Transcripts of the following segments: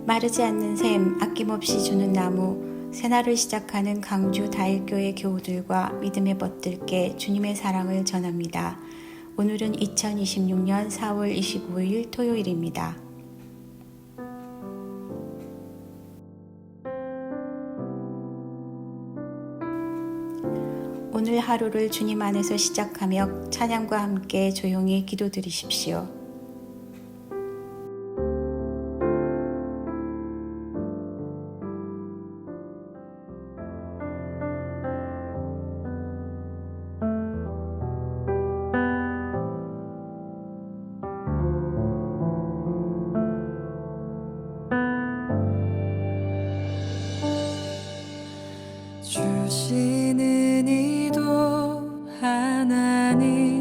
마르지 않는 샘, 아낌없이 주는 나무, 새날을 시작하는 강주 다일교회 교우들과 믿음의 벗들께 주님의 사랑을 전합니다. 오늘은 2026년 4월 25일 토요일입니다. 오늘 하루를 주님 안에서 시작하며 찬양과 함께 조용히 기도드리십시오. 주시는 이도 하나님이시요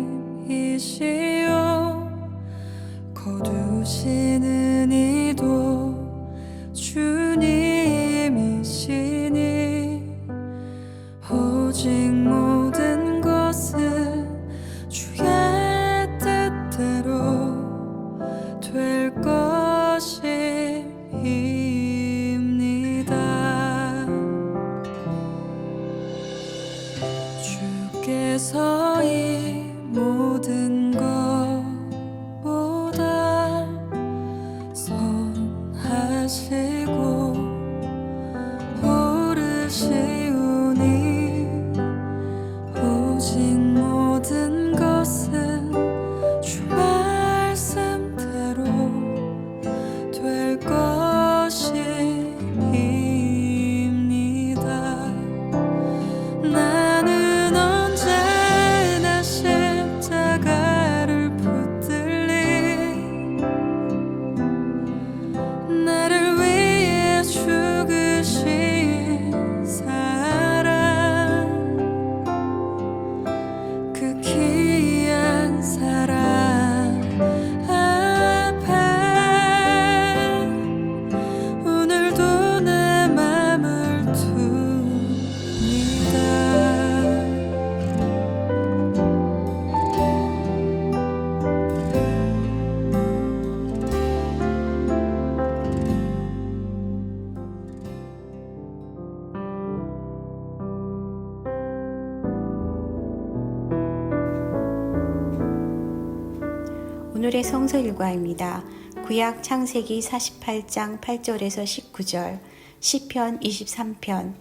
거두시는 이도 주님이시니 오직 모든 것은 주의 뜻대로 될 것입니다. 주께서 이 모든 것보다 선하시고 오르시오니 오직 모든 것은 주 말씀대로 될 것입니다. 나는 언제나 십자가를 붙들리 나를 위해 죽으신 사랑, 그 귀한 사랑 앞에 오늘도 내 맘을 둡니다. 오늘의 성서 일과입니다. 구약 창세기 48장 8절에서 19절, 시편 23편,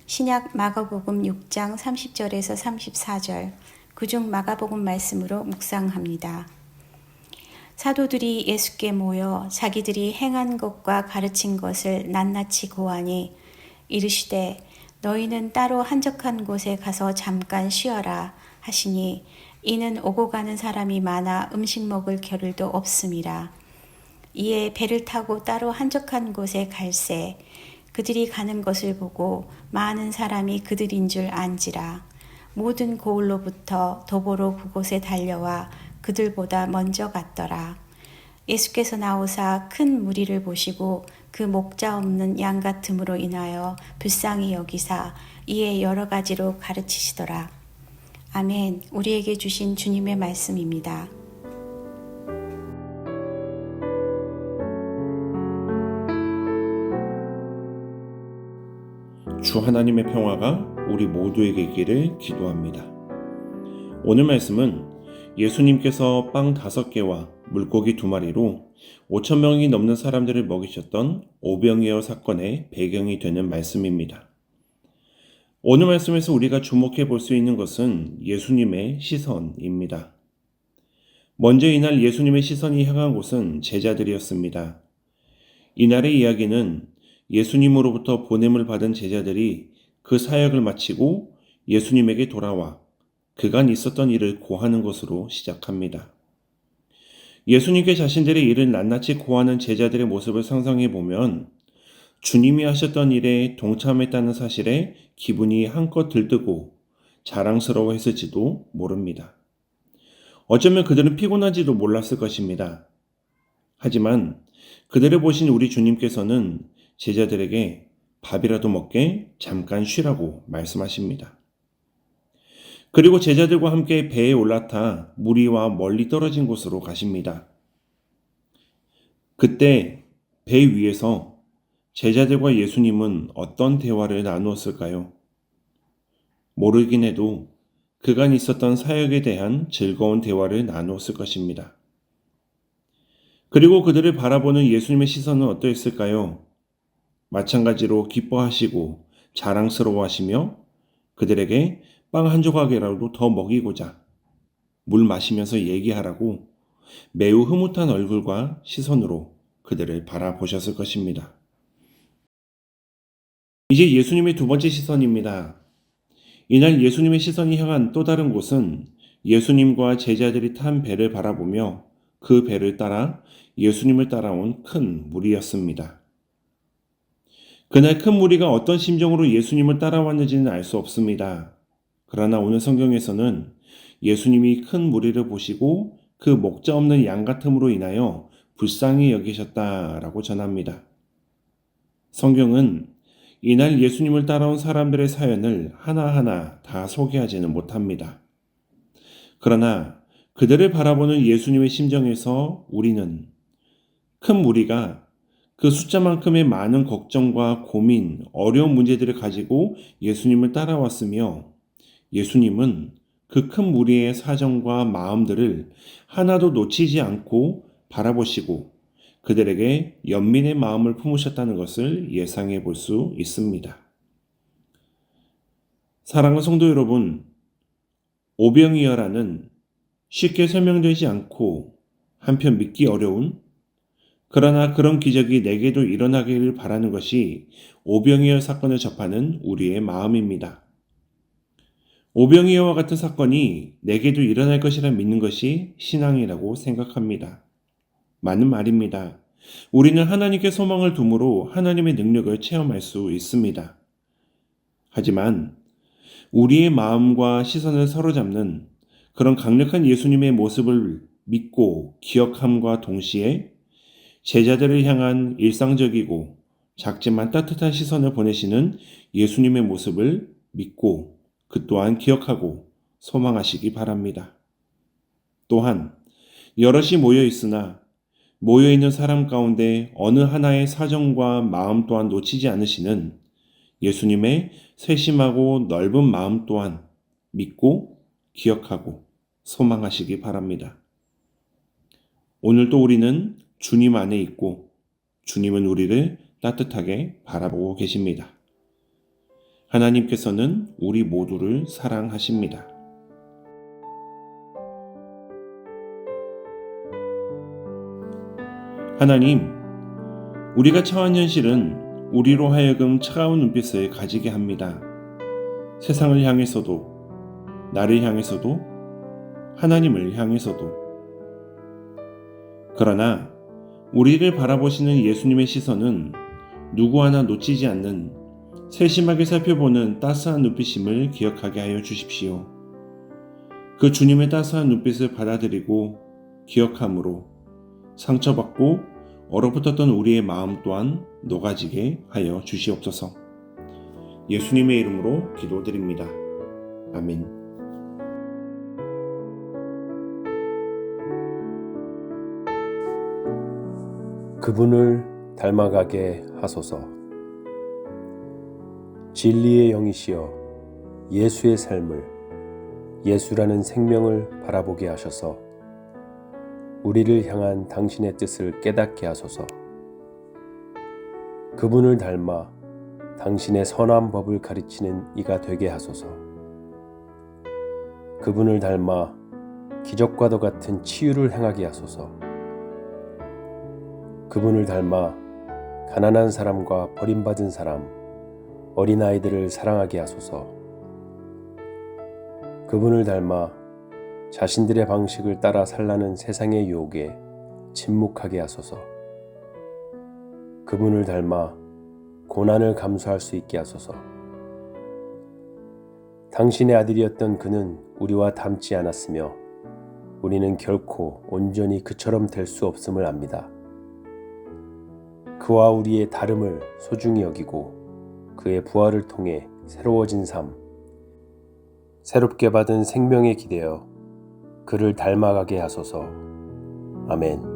신약 마가복음 6장 30절에서 34절, 그중 마가복음 말씀으로 묵상합니다. 사도들이 예수께 모여 자기들이 행한 것과 가르친 것을 낱낱이 고하니 이르시되 너희는 따로 한적한 곳에 가서 잠깐 쉬어라 하시니 이는 오고 가는 사람이 많아 음식 먹을 겨를도 없음이라. 이에 배를 타고 따로 한적한 곳에 갈새 그들이 가는 것을 보고 많은 사람이 그들인 줄 안지라. 모든 고을로부터 도보로 그곳에 달려와 그들보다 먼저 갔더라. 예수께서 나오사 큰 무리를 보시고 그 목자 없는 양 같음으로 인하여 불쌍히 여기사 이에 여러 가지로 가르치시더라. 아멘. 우리에게 주신 주님의 말씀입니다. 주 하나님의 평화가 우리 모두에게 있기를 기도합니다. 오늘 말씀은 예수님께서 빵 5개와 물고기 2마리로 5,000명이 넘는 사람들을 먹이셨던 오병이어 사건의 배경이 되는 말씀입니다. 오늘 말씀에서 우리가 주목해 볼 수 있는 것은 예수님의 시선입니다. 먼저 이날 예수님의 시선이 향한 곳은 제자들이었습니다. 이날의 이야기는 예수님으로부터 보냄을 받은 제자들이 그 사역을 마치고 예수님에게 돌아와 그간 있었던 일을 고하는 것으로 시작합니다. 예수님께 자신들의 일을 낱낱이 고하는 제자들의 모습을 상상해 보면 주님이 하셨던 일에 동참했다는 사실에 기분이 한껏 들뜨고 자랑스러워했을지도 모릅니다. 어쩌면 그들은 피곤한지도 몰랐을 것입니다. 하지만 그들을 보신 우리 주님께서는 제자들에게 밥이라도 먹게 잠깐 쉬라고 말씀하십니다. 그리고 제자들과 함께 배에 올라타 무리와 멀리 떨어진 곳으로 가십니다. 그때 배 위에서 제자들과 예수님은 어떤 대화를 나누었을까요? 모르긴 해도 그간 있었던 사역에 대한 즐거운 대화를 나누었을 것입니다. 그리고 그들을 바라보는 예수님의 시선은 어떠했을까요? 마찬가지로 기뻐하시고 자랑스러워하시며 그들에게 빵 한 조각이라도 더 먹이고자 물 마시면서 얘기하라고 매우 흐뭇한 얼굴과 시선으로 그들을 바라보셨을 것입니다. 이제 예수님의 두 번째 시선입니다. 이날 예수님의 시선이 향한 또 다른 곳은 예수님과 제자들이 탄 배를 바라보며 그 배를 따라 예수님을 따라온 큰 무리였습니다. 그날 큰 무리가 어떤 심정으로 예수님을 따라왔는지는 알 수 없습니다. 그러나 오늘 성경에서는 예수님이 큰 무리를 보시고 그 목자 없는 양 같음으로 인하여 불쌍히 여기셨다라고 전합니다. 성경은 이날 예수님을 따라온 사람들의 사연을 하나하나 다 소개하지는 못합니다. 그러나 그들을 바라보는 예수님의 심정에서 우리는 큰 무리가 그 숫자만큼의 많은 걱정과 고민, 어려운 문제들을 가지고 예수님을 따라왔으며 예수님은 그 큰 무리의 사정과 마음들을 하나도 놓치지 않고 바라보시고 그들에게 연민의 마음을 품으셨다는 것을 예상해 볼 수 있습니다. 사랑하는 성도 여러분, 오병이어라는 쉽게 설명되지 않고 한편 믿기 어려운 그러나 그런 기적이 내게도 일어나기를 바라는 것이 오병이어 사건을 접하는 우리의 마음입니다. 오병이어와 같은 사건이 내게도 일어날 것이라 믿는 것이 신앙이라고 생각합니다. 맞는 말입니다. 우리는 하나님께 소망을 두므로 하나님의 능력을 체험할 수 있습니다. 하지만 우리의 마음과 시선을 사로잡는 그런 강력한 예수님의 모습을 믿고 기억함과 동시에 제자들을 향한 일상적이고 작지만 따뜻한 시선을 보내시는 예수님의 모습을 믿고 그 또한 기억하고 소망하시기 바랍니다. 또한 여럿이 모여 있으나 모여있는 사람 가운데 어느 하나의 사정과 마음 또한 놓치지 않으시는 예수님의 세심하고 넓은 마음 또한 믿고 기억하고 소망하시기 바랍니다. 오늘도 우리는 주님 안에 있고 주님은 우리를 따뜻하게 바라보고 계십니다. 하나님께서는 우리 모두를 사랑하십니다. 하나님, 우리가 처한 현실은 우리로 하여금 차가운 눈빛을 가지게 합니다. 세상을 향해서도, 나를 향해서도, 하나님을 향해서도. 그러나 우리를 바라보시는 예수님의 시선은 누구 하나 놓치지 않는 세심하게 살펴보는 따스한 눈빛임을 기억하게 하여 주십시오. 그 주님의 따스한 눈빛을 받아들이고 기억함으로 상처받고 얼어붙었던 우리의 마음 또한 녹아지게 하여 주시옵소서. 예수님의 이름으로 기도드립니다. 아멘. 그분을 닮아가게 하소서. 진리의 영이시여 예수의 삶을, 예수라는 생명을 바라보게 하셔서 우리를 향한 당신의 뜻을 깨닫게 하소서. 그분을 닮아 당신의 선한 법을 가르치는 이가 되게 하소서. 그분을 닮아 기적과도 같은 치유를 행하게 하소서. 그분을 닮아 가난한 사람과 버림받은 사람, 어린아이들을 사랑하게 하소서. 그분을 닮아 자신들의 방식을 따라 살라는 세상의 유혹에 침묵하게 하소서. 그분을 닮아 고난을 감수할 수 있게 하소서. 당신의 아들이었던 그는 우리와 닮지 않았으며 우리는 결코 온전히 그처럼 될 수 없음을 압니다. 그와 우리의 다름을 소중히 여기고 그의 부활을 통해 새로워진 삶, 새롭게 받은 생명에 기대어 그를 닮아가게 하소서. 아멘.